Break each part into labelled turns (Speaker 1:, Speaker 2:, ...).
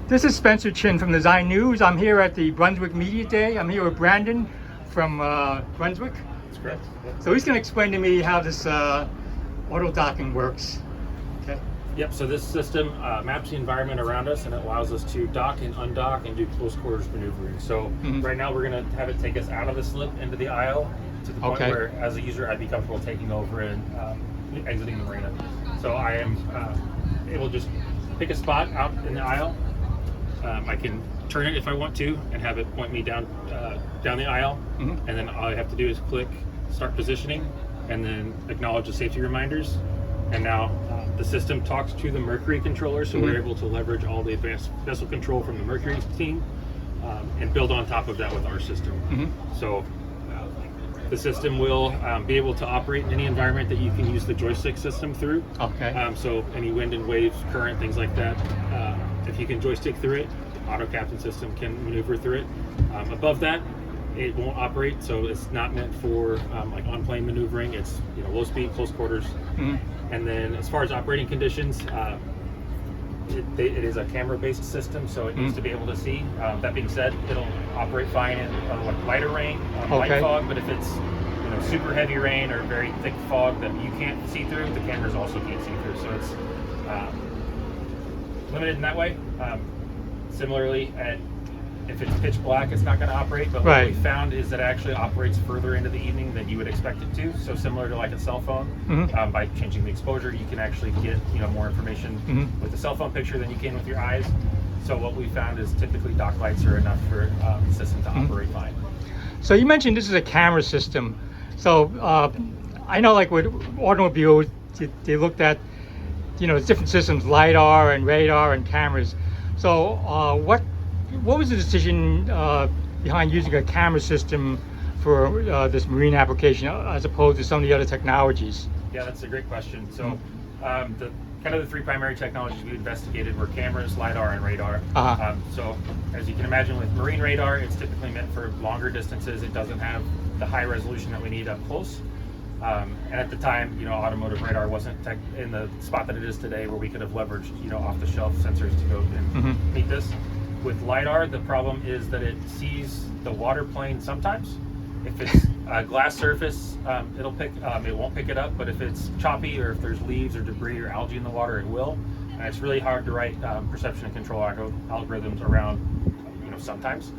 Speaker 1: This is Spencer Chin from Design News. I'm here at the Brunswick Media Day. I'm here with Brandon from Brunswick.
Speaker 2: That's correct.
Speaker 1: So he's going to explain to me how this auto docking works. Okay.
Speaker 2: Yep, so this system maps the environment around us and it allows us to dock and undock and do close quarters maneuvering. So right now we're going to have it take us out of the slip into the aisle to the point where as a user I'd be comfortable taking over and exiting the marina. So I am able to just pick a spot out in the aisle. I can turn it if I want to and have it point me down the aisle, and then all I have to do is click start positioning and then acknowledge the safety reminders, and now the system talks to the Mercury controller, so we're able to leverage all the advanced vessel control from the Mercury team and build on top of that with our system. So the system will be able to operate in any environment that you can use the joystick system through. So any wind and waves, current, things like that. If you can joystick through it, the AutoCaptain system can maneuver through it. Above that, it won't operate, so it's not meant for like on-plane maneuvering. It's low speed, close quarters. And then as far as operating conditions, it is a camera-based system, so it needs to be able to see. That being said, it'll operate fine in lighter rain, light fog, but if it's super heavy rain or very thick fog that you can't see through, the cameras also can't see through. So it's limited in that way. Similarly, if it's pitch black, it's not going to operate, but what we found is that it actually operates further into the evening than you would expect it to. So similar to like a cell phone, by changing the exposure, you can actually get more information with the cell phone picture than you can with your eyes. So what we found is typically dock lights are enough for the system to operate fine.
Speaker 1: So you mentioned this is a camera system. So I know like with automobiles, they looked at different systems, LiDAR and radar and cameras. So what was the decision behind using a camera system for this marine application as opposed to some of the other technologies?
Speaker 2: Yeah, that's a great question. So the three primary technologies we investigated were cameras, LiDAR, and radar. So as you can imagine with marine radar, it's typically meant for longer distances. It doesn't have the high resolution that we need up close. And at the time, automotive radar wasn't in the spot that it is today, where we could have leveraged, off-the-shelf sensors to go and meet this. With LiDAR, the problem is that it sees the water plane sometimes. If it's a glass surface, it won't pick it up, but if it's choppy or if there's leaves or debris or algae in the water, it will. And it's really hard to write perception and control algorithms around, sometimes.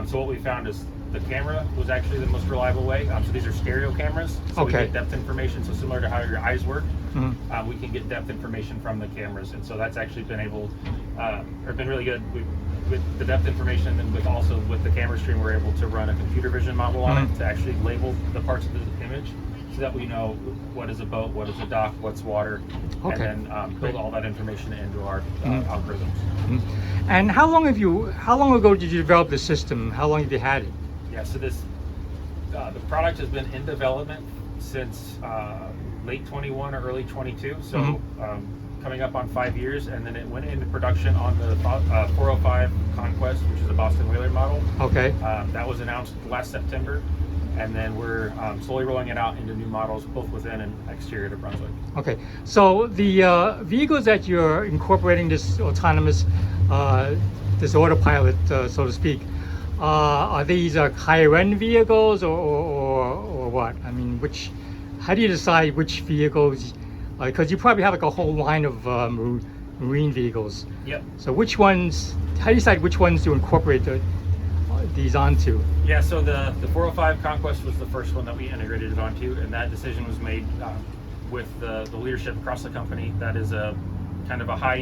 Speaker 2: So what we found is the camera was actually the most reliable way. So these are stereo cameras, so we get depth information. So similar to how your eyes work, we can get depth information from the cameras, and so that's actually been really good with the depth information, and with the camera stream, we're able to run a computer vision model on it to actually label the parts of the image, so that we know what is a boat, what is a dock, what's water, and then build all that information into our algorithms.
Speaker 1: And how long ago did you develop the system? How long have you had it?
Speaker 2: Yeah, so the product has been in development since late 21 or early 22, so coming up on 5 years, and then it went into production on the 405 Conquest, which is a Boston Whaler model. That was announced last September, and then we're slowly rolling it out into new models, both within and exterior to Brunswick.
Speaker 1: So the vehicles that you're incorporating this autonomous, this autopilot, so to speak, are these higher end vehicles or what? I mean, how do you decide which vehicles? Because you probably have like a whole line of marine vehicles. So how do you decide which ones to incorporate these onto?
Speaker 2: Yeah, so the 405 Conquest was the first one that we integrated it onto, and that decision was made with the leadership across the company. That is a kind of a high-end